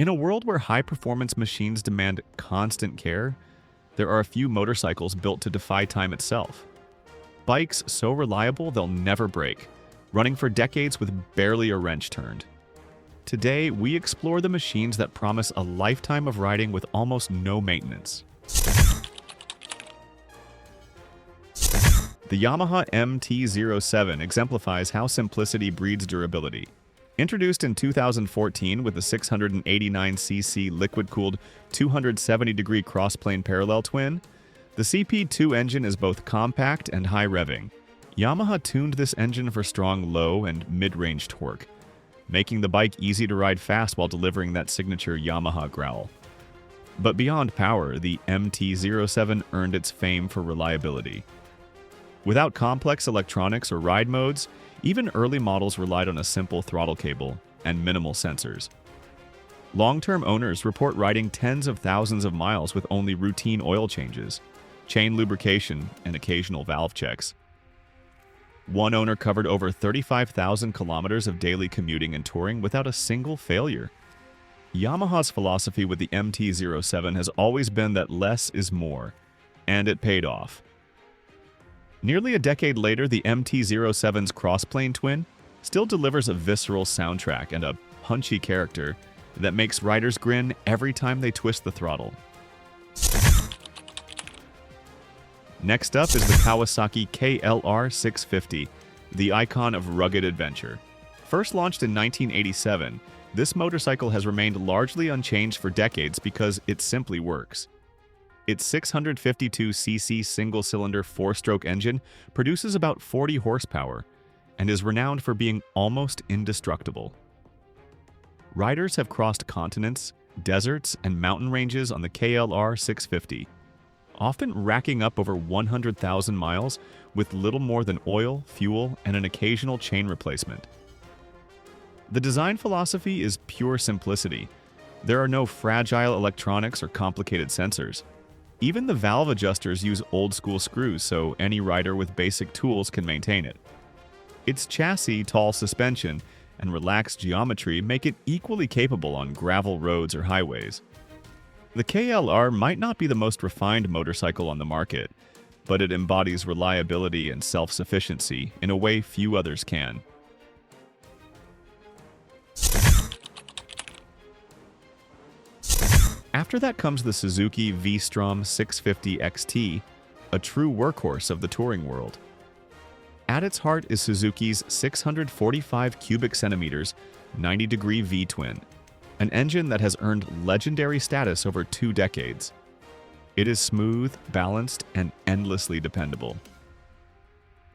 In a world where high-performance machines demand constant care, there are a few motorcycles built to defy time itself. Bikes so reliable they'll never break, running for decades with barely a wrench turned. Today, we explore the machines that promise a lifetime of riding with almost no maintenance. The Yamaha MT-07 exemplifies how simplicity breeds durability. Introduced in 2014 with a 689cc liquid-cooled 270-degree cross-plane parallel twin, the CP2 engine is both compact and high-revving. Yamaha tuned this engine for strong low and mid-range torque, making the bike easy to ride fast while delivering that signature Yamaha growl. But beyond power, the MT-07 earned its fame for reliability. Without complex electronics or ride modes, even early models relied on a simple throttle cable and minimal sensors. Long-term owners report riding tens of thousands of miles with only routine oil changes, chain lubrication, and occasional valve checks. One owner covered over 35,000 kilometers of daily commuting and touring without a single failure. Yamaha's philosophy with the MT-07 has always been that less is more, and it paid off. Nearly a decade later, the MT-07's crossplane twin still delivers a visceral soundtrack and a punchy character that makes riders grin every time they twist the throttle. Next up is the Kawasaki KLR650, the icon of rugged adventure. First launched in 1987, this motorcycle has remained largely unchanged for decades because it simply works. Its 652cc single-cylinder four-stroke engine produces about 40 horsepower and is renowned for being almost indestructible. Riders have crossed continents, deserts, and mountain ranges on the KLR 650, often racking up over 100,000 miles with little more than oil, fuel, and an occasional chain replacement. The design philosophy is pure simplicity. There are no fragile electronics or complicated sensors. Even the valve adjusters use old-school screws, so any rider with basic tools can maintain it. Its chassis, tall suspension, and relaxed geometry make it equally capable on gravel roads or highways. The KLR might not be the most refined motorcycle on the market, but it embodies reliability and self-sufficiency in a way few others can. After that comes the Suzuki V-Strom 650 XT, a true workhorse of the touring world. At its heart is Suzuki's 645 cubic centimeters, 90-degree V-twin, an engine that has earned legendary status over 2 decades. It is smooth, balanced, and endlessly dependable.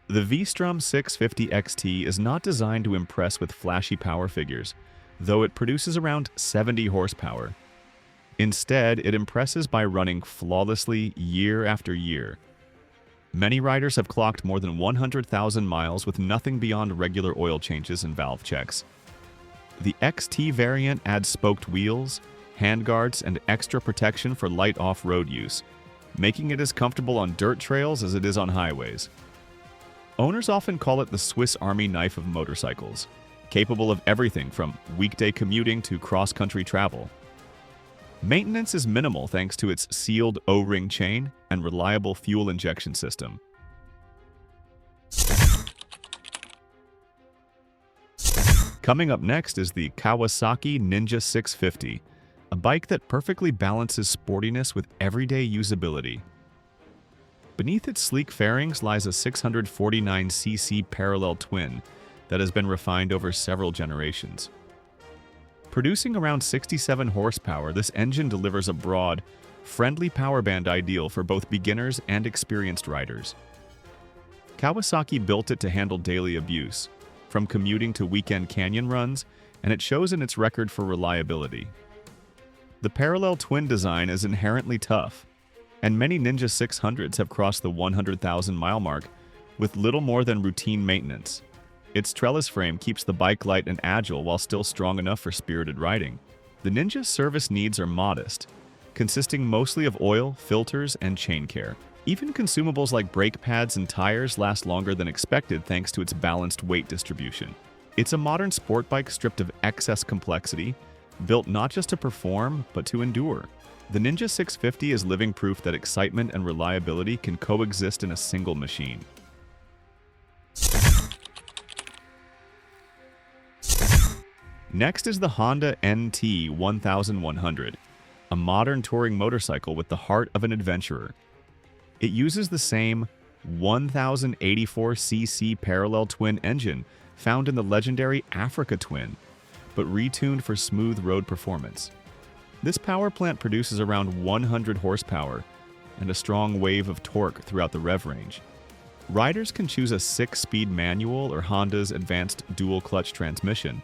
The V-Strom 650 XT is not designed to impress with flashy power figures, though it produces around 70 horsepower. Instead, it impresses by running flawlessly year after year. Many riders have clocked more than 100,000 miles with nothing beyond regular oil changes and valve checks. The XT variant adds spoked wheels, handguards, and extra protection for light off-road use, making it as comfortable on dirt trails as it is on highways. Owners often call it the Swiss Army knife of motorcycles, capable of everything from weekday commuting to cross-country travel. Maintenance is minimal thanks to its sealed O-ring chain and reliable fuel injection system. Coming up next is the Kawasaki Ninja 650, a bike that perfectly balances sportiness with everyday usability. Beneath its sleek fairings lies a 649cc parallel twin that has been refined over several generations. Producing around 67 horsepower, this engine delivers a broad, friendly power band ideal for both beginners and experienced riders. Kawasaki built it to handle daily abuse, from commuting to weekend canyon runs, and it shows in its record for reliability. The parallel twin design is inherently tough, and many Ninja 600s have crossed the 100,000-mile mark with little more than routine maintenance. Its trellis frame keeps the bike light and agile while still strong enough for spirited riding. The Ninja's service needs are modest, consisting mostly of oil, filters, and chain care. Even consumables like brake pads and tires last longer than expected thanks to its balanced weight distribution. It's a modern sport bike stripped of excess complexity, built not just to perform, but to endure. The Ninja 650 is living proof that excitement and reliability can coexist in a single machine. Next is the Honda MT-1100, a modern touring motorcycle with the heart of an adventurer. It uses the same 1084cc parallel twin engine found in the legendary Africa Twin, but retuned for smooth road performance. This power plant produces around 100 horsepower and a strong wave of torque throughout the rev range. Riders can choose a 6-speed manual or Honda's advanced dual-clutch transmission,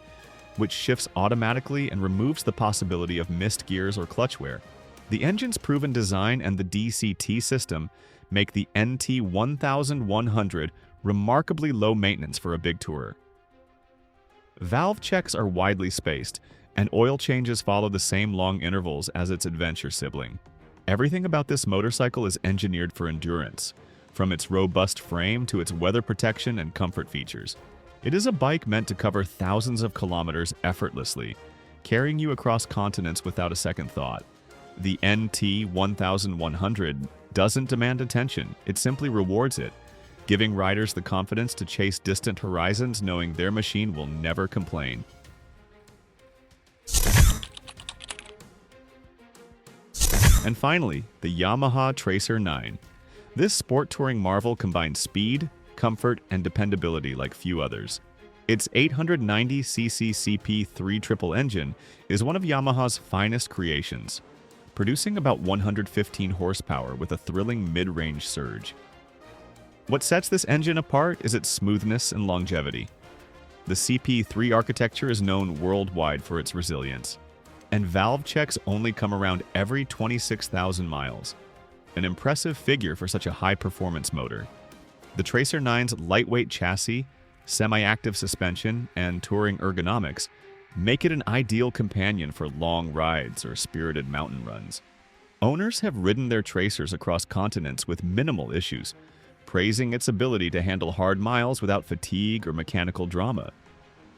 which shifts automatically and removes the possibility of missed gears or clutch wear. The engine's proven design and the DCT system make the MT-1100 remarkably low maintenance for a big tourer. Valve checks are widely spaced, and oil changes follow the same long intervals as its adventure sibling. Everything about this motorcycle is engineered for endurance, from its robust frame to its weather protection and comfort features. It is a bike meant to cover thousands of kilometers effortlessly, carrying you across continents without a second thought. The MT-1100 doesn't demand attention, it simply rewards it, giving riders the confidence to chase distant horizons knowing their machine will never complain. And finally, the Yamaha Tracer 9. This sport touring marvel combines speed, comfort, and dependability like few others. Its 890cc CP3 triple engine is one of Yamaha's finest creations, producing about 115 horsepower with a thrilling mid-range surge. What sets this engine apart is its smoothness and longevity. The CP3 architecture is known worldwide for its resilience, and valve checks only come around every 26,000 miles, an impressive figure for such a high-performance motor. The Tracer 9's lightweight chassis, semi-active suspension, and touring ergonomics make it an ideal companion for long rides or spirited mountain runs. Owners have ridden their Tracers across continents with minimal issues, praising its ability to handle hard miles without fatigue or mechanical drama.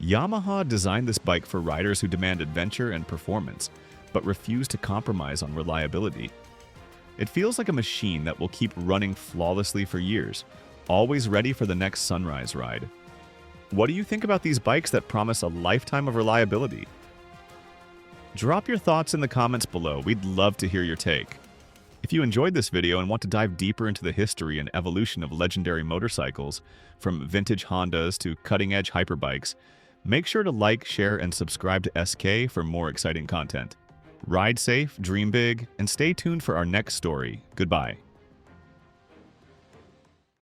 Yamaha designed this bike for riders who demand adventure and performance, but refuse to compromise on reliability. It feels like a machine that will keep running flawlessly for years, always ready for the next sunrise ride. What do you think about these bikes that promise a lifetime of reliability? Drop your thoughts in the comments below. We'd love to hear your take. If you enjoyed this video and want to dive deeper into the history and evolution of legendary motorcycles, from vintage Hondas to cutting-edge hyperbikes, make sure to like, share, and subscribe to SK for more exciting content. Ride safe, dream big, and stay tuned for our next story. Goodbye.